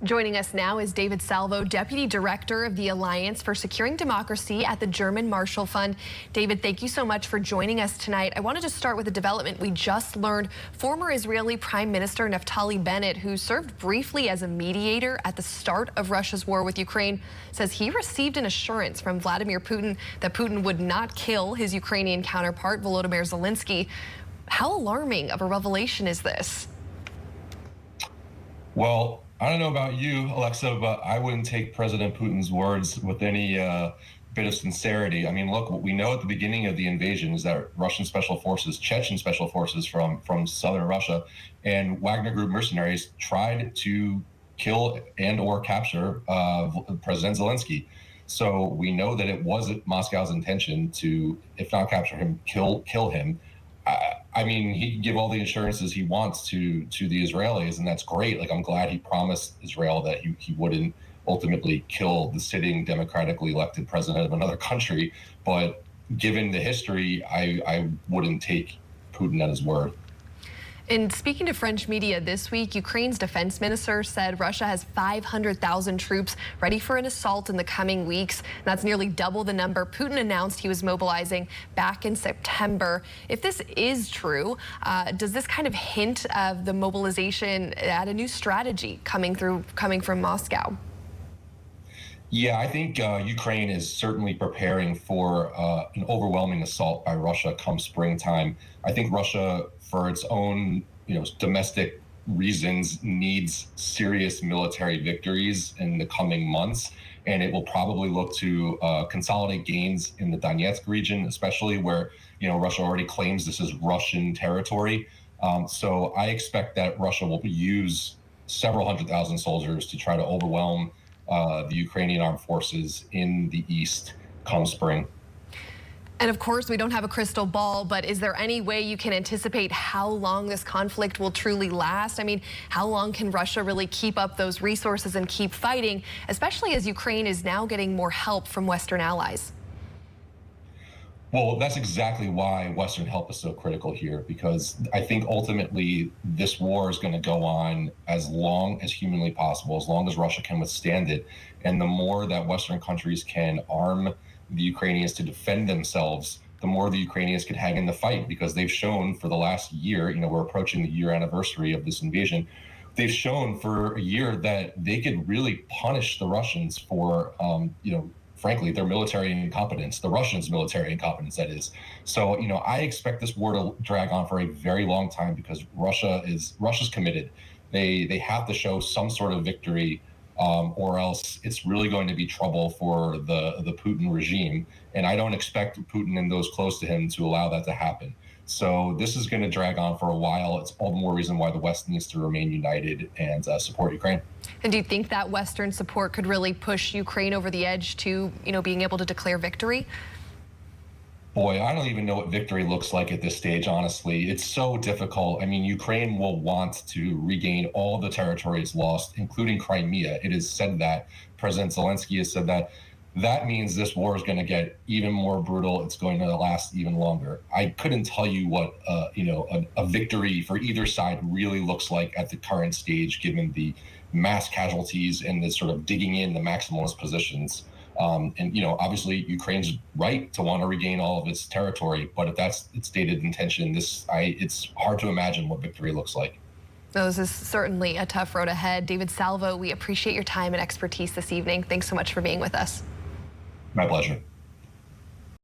Joining us now is David Salvo, Deputy Director of the Alliance for Securing Democracy at the German Marshall Fund. David, thank you so much for joining us tonight. I wanted to start with a development we just learned. Former Israeli Prime Minister Naftali Bennett, who served briefly as a mediator at the start of Russia's war with Ukraine, says he received an assurance from Vladimir Putin that Putin would not kill his Ukrainian counterpart, Volodymyr Zelensky. How alarming of a revelation is this? Well, I don't know about you, Alexa, but I wouldn't take President Putin's words with any bit of sincerity. I mean, look, what we know at the beginning of the invasion is that Russian special forces, Chechen special forces from southern Russia, and Wagner Group mercenaries tried to kill and or capture President Zelensky. So we know that it was Moscow's intention to, if not capture him, kill him. I mean, he can give all the assurances he wants to the Israelis, and that's great. Like, I'm glad he promised Israel that he wouldn't ultimately kill the sitting democratically elected president of another country. But given the history, I wouldn't take Putin at his word. And speaking to French media this week, Ukraine's defense minister said Russia has 500,000 troops ready for an assault in the coming weeks. That's nearly double the number Putin announced he was mobilizing back in September. If this is true, does this kind of hint of the mobilization at a new strategy coming from Moscow? Yeah, I think Ukraine is certainly preparing for an overwhelming assault by Russia come springtime. I think Russia, for its own domestic reasons, needs serious military victories in the coming months, and it will probably look to consolidate gains in the Donetsk region, especially where Russia already claims this is Russian territory. So I expect that Russia will use several 100,000 soldiers to try to overwhelm the Ukrainian armed forces in the east come spring. And of course, we don't have a crystal ball, but is there any way you can anticipate how long this conflict will truly last? I mean, how long can Russia really keep up those resources and keep fighting, especially as Ukraine is now getting more help from Western allies? Well, that's exactly why Western help is so critical here, because I think ultimately this war is going to go on as long as humanly possible, as long as Russia can withstand it. And the more that Western countries can arm the Ukrainians to defend themselves, the more the Ukrainians can hang in the fight, because they've shown for the last year, we're approaching the year anniversary of this invasion. They've shown for a year that they could really punish the Russians for, frankly, their military incompetence, the Russians' military incompetence, that is. So, I expect this war to drag on for a very long time, because Russia's committed. They have to show some sort of victory, or else it's really going to be trouble for the Putin regime. And I don't expect Putin and those close to him to allow that to happen. So this is going to drag on for a while. It's all the more reason why the West needs to remain united and support Ukraine. And do you think that Western support could really push Ukraine over the edge to, being able to declare victory? Boy, I don't even know what victory looks like at this stage, honestly. It's so difficult. I mean, Ukraine will want to regain all the territories lost, including Crimea. It is said that President Zelensky has said that. That means this war is going to get even more brutal. It's going to last even longer. I couldn't tell you what a victory for either side really looks like at the current stage, given the mass casualties and the sort of digging in the maximalist positions. And obviously Ukraine's right to want to regain all of its territory, but if that's its stated intention, it's hard to imagine what victory looks like. This is certainly a tough road ahead. David Salvo, we appreciate your time and expertise this evening. Thanks so much for being with us. My pleasure.